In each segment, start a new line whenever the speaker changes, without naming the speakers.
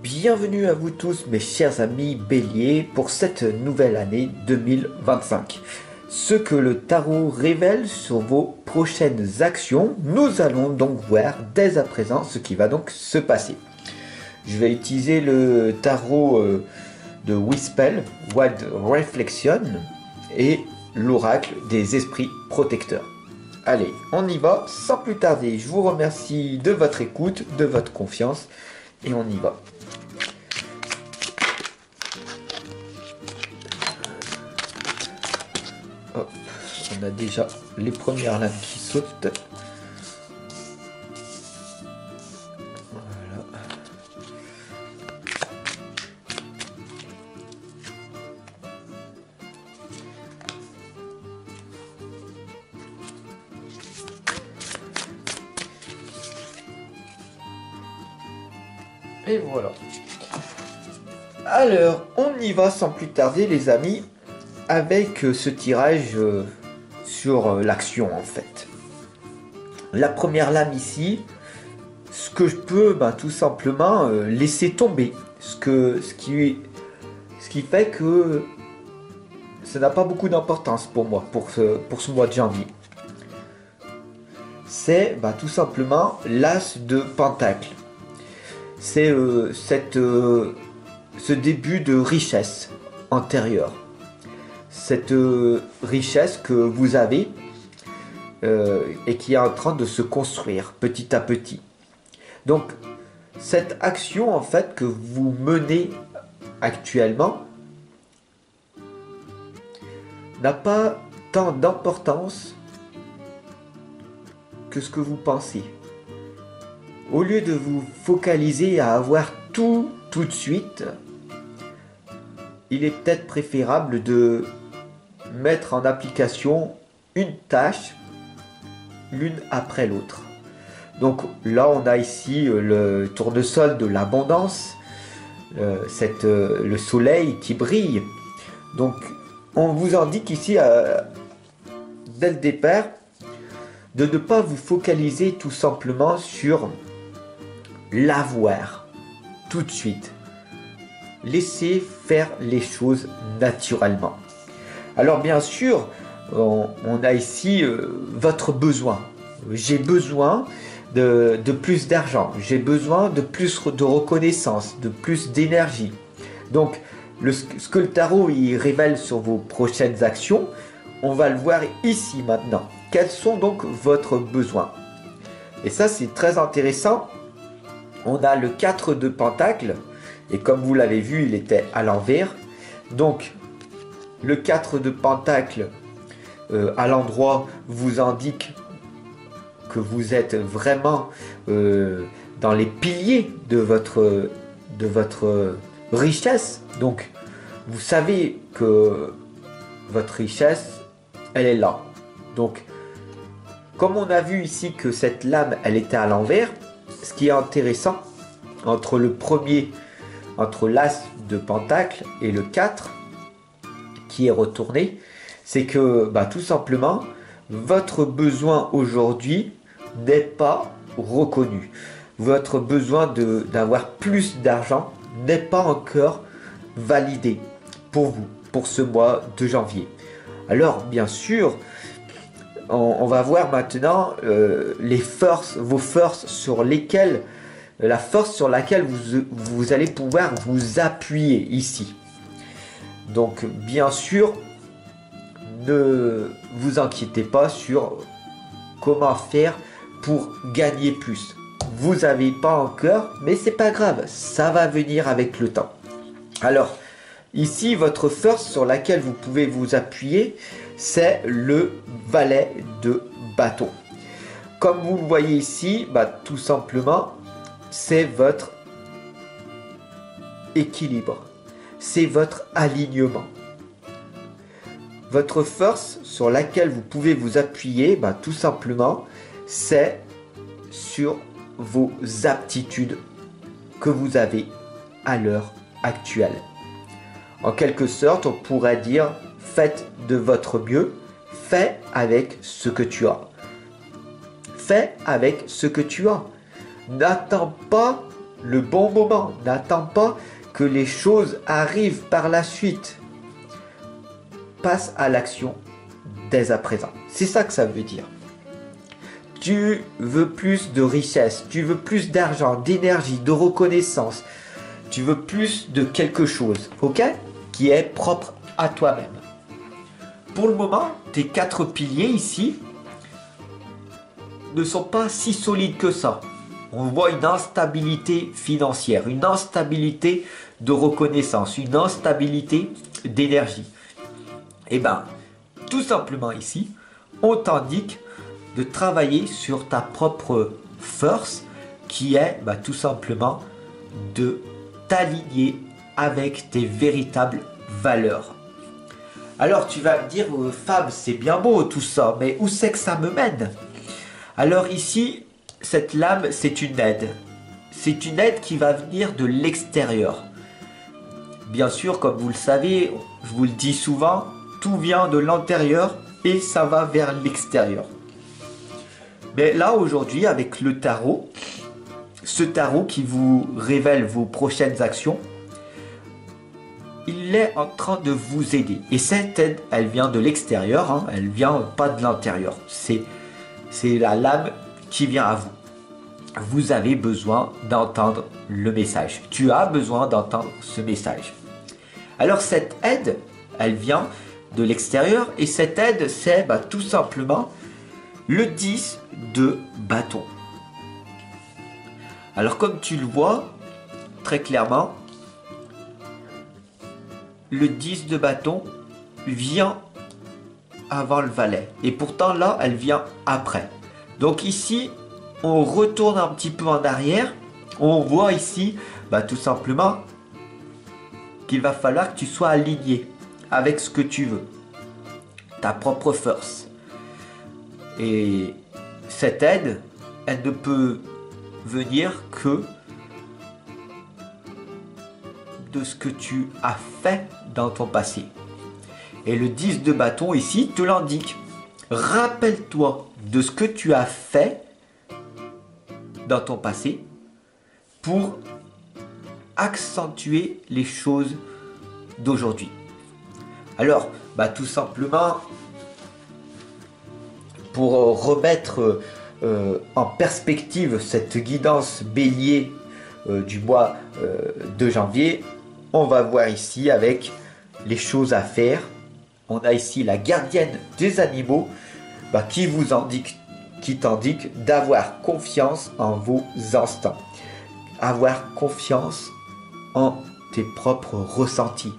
Bienvenue à vous tous mes chers amis béliers pour cette nouvelle année 2025. Ce que le tarot révèle sur vos prochaines actions, nous allons donc voir dès à présent ce qui va donc se passer. Je vais utiliser le tarot de Wispel, Wild Reflection et l'oracle des esprits protecteurs. Allez, on y va sans plus tarder. Je vous remercie de votre écoute, de votre confiance et on y va. Hop, on a déjà les premières lames qui sautent. Voilà. Et voilà. Alors, on y va sans plus tarder les amis, avec ce tirage sur l'action en fait. La première lame ici, ce que je peux tout simplement laisser tomber. Ce qui fait que ça n'a pas beaucoup d'importance pour moi, pour ce mois de janvier. C'est tout simplement l'as de pentacle. C'est ce début de richesse antérieure. Cette richesse que vous avez et qui est en train de se construire petit à petit. Donc, cette action en fait que vous menez actuellement n'a pas tant d'importance que ce que vous pensez. Au lieu de vous focaliser à avoir tout de suite, il est peut-être préférable de mettre en application une tâche l'une après l'autre. Donc là on a ici le tournesol de l'abondance, le soleil qui brille. Donc on vous indique ici dès le départ de ne pas vous focaliser tout simplement sur l'avoir tout de suite. Laissez faire les choses naturellement. Alors bien sûr, on a ici votre besoin. J'ai besoin de plus d'argent, j'ai besoin de plus de reconnaissance, de plus d'énergie. Donc, ce que le tarot il révèle sur vos prochaines actions, on va le voir ici maintenant. Quels sont donc votre besoins? Et ça, c'est très intéressant. On a le 4 de pentacle, et comme vous l'avez vu, il était à l'envers. Donc, le 4 de pentacle à l'endroit vous indique que vous êtes vraiment dans les piliers de votre richesse. Donc, vous savez que votre richesse, elle est là. Donc, comme on a vu ici que cette lame, elle était à l'envers, ce qui est intéressant entre l'as de pentacle et le 4 qui est retourné, c'est que tout simplement votre besoin aujourd'hui n'est pas reconnu. Votre besoin d'avoir plus d'argent n'est pas encore validé pour vous, pour ce mois de janvier. Alors bien sûr, on va voir maintenant vos forces sur lesquelles, la force sur laquelle vous allez pouvoir vous appuyer ici. Donc bien sûr, ne vous inquiétez pas sur comment faire pour gagner plus. Vous n'avez pas encore, mais c'est pas grave, ça va venir avec le temps. Alors, ici, votre force sur laquelle vous pouvez vous appuyer, c'est le valet de bâton. Comme vous le voyez ici, tout simplement, c'est votre équilibre. C'est votre alignement. Votre force sur laquelle vous pouvez vous appuyer, tout simplement, c'est sur vos aptitudes que vous avez à l'heure actuelle. En quelque sorte, on pourrait dire, faites de votre mieux, fais avec ce que tu as. Fais avec ce que tu as. N'attends pas le bon moment. N'attends pas que les choses arrivent par la suite. Passe à l'action dès à présent. C'est ça que ça veut dire. Tu veux plus de richesse, tu veux plus d'argent, d'énergie, de reconnaissance. Tu veux plus de quelque chose, ok? Qui est propre à toi-même. Pour le moment, tes 4 piliers ici ne sont pas si solides que ça. On voit une instabilité financière, une instabilité de reconnaissance, une instabilité d'énergie. Et bien, tout simplement ici, on t'indique de travailler sur ta propre force qui est tout simplement de t'aligner avec tes véritables valeurs. Alors tu vas me dire, Fab, c'est bien beau tout ça, mais où c'est que ça me mène? Alors ici, cette lame, c'est une aide. C'est une aide qui va venir de l'extérieur. Bien sûr, comme vous le savez, je vous le dis souvent, tout vient de l'intérieur et ça va vers l'extérieur. Mais là, aujourd'hui, avec le tarot, ce tarot qui vous révèle vos prochaines actions, il est en train de vous aider. Et cette aide, elle vient de l'extérieur, hein, elle vient pas de l'intérieur. C'est la lame qui vient à vous. Vous avez besoin d'entendre le message. Tu as besoin d'entendre ce message. Alors cette aide, elle vient de l'extérieur et cette aide, c'est tout simplement le 10 de bâton. Alors comme tu le vois très clairement, le 10 de bâton vient avant le valet. Et pourtant là, elle vient après. Donc ici, on retourne un petit peu en arrière. On voit ici, tout simplement, qu'il va falloir que tu sois aligné avec ce que tu veux. Ta propre force. Et cette aide, elle ne peut venir que de ce que tu as fait dans ton passé. Et le 10 de bâton ici te l'indique. Rappelle-toi de ce que tu as fait dans ton passé pour accentuer les choses d'aujourd'hui. Alors, tout simplement, pour remettre en perspective cette guidance bélier du mois de janvier, on va voir ici avec les choses à faire. On a ici la gardienne des animaux qui vous indique, qui t'indique d'avoir confiance en vos instincts. Avoir confiance en tes propres ressentis.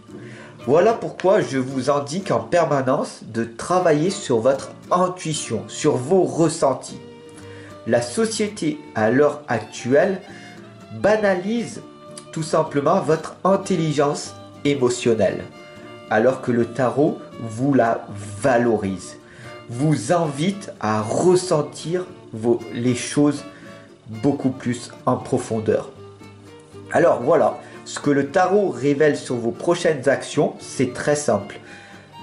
Voilà pourquoi je vous indique en permanence de travailler sur votre intuition, sur vos ressentis. La société à l'heure actuelle banalise tout simplement votre intelligence émotionnelle, alors que le tarot vous la valorise, vous invite à ressentir les choses beaucoup plus en profondeur. Alors voilà, ce que le tarot révèle sur vos prochaines actions, c'est très simple.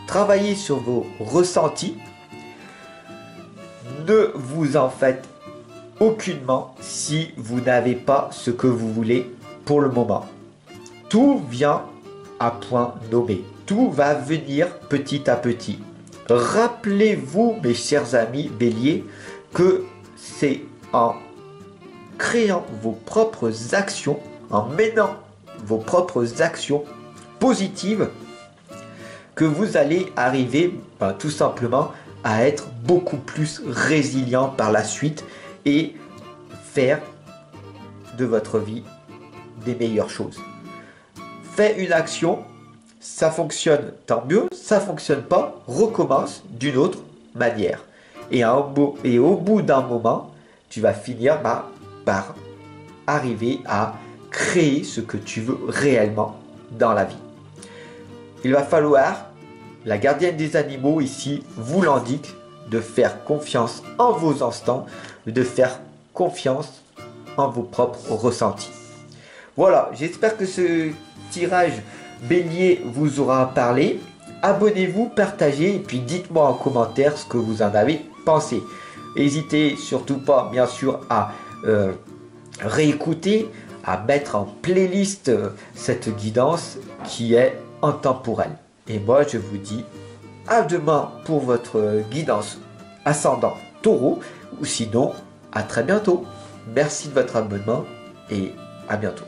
Travaillez sur vos ressentis. Ne vous en faites aucunement si vous n'avez pas ce que vous voulez pour le moment. Tout vient à point nommé. Tout va venir petit à petit. Rappelez-vous, mes chers amis béliers, que c'est en créant vos propres actions, en menant vos propres actions positives, que vous allez arriver tout simplement à être beaucoup plus résilient par la suite et faire de votre vie des meilleures choses. Fais une action, ça fonctionne, tant mieux, ça fonctionne pas, recommence d'une autre manière. Et au bout d'un moment, tu vas finir par arriver à créer ce que tu veux réellement dans la vie. Il va falloir, la gardienne des animaux ici vous l'indique, de faire confiance en vos instants, de faire confiance en vos propres ressentis. Voilà, j'espère que ce tirage bélier vous aura parlé. Abonnez-vous, partagez et puis dites-moi en commentaire ce que vous en avez pensé. N'hésitez surtout pas, bien sûr, à réécouter, à mettre en playlist cette guidance qui est intemporelle. Et moi, je vous dis à demain pour votre guidance ascendant Taureau, ou sinon à très bientôt. Merci de votre abonnement et à bientôt.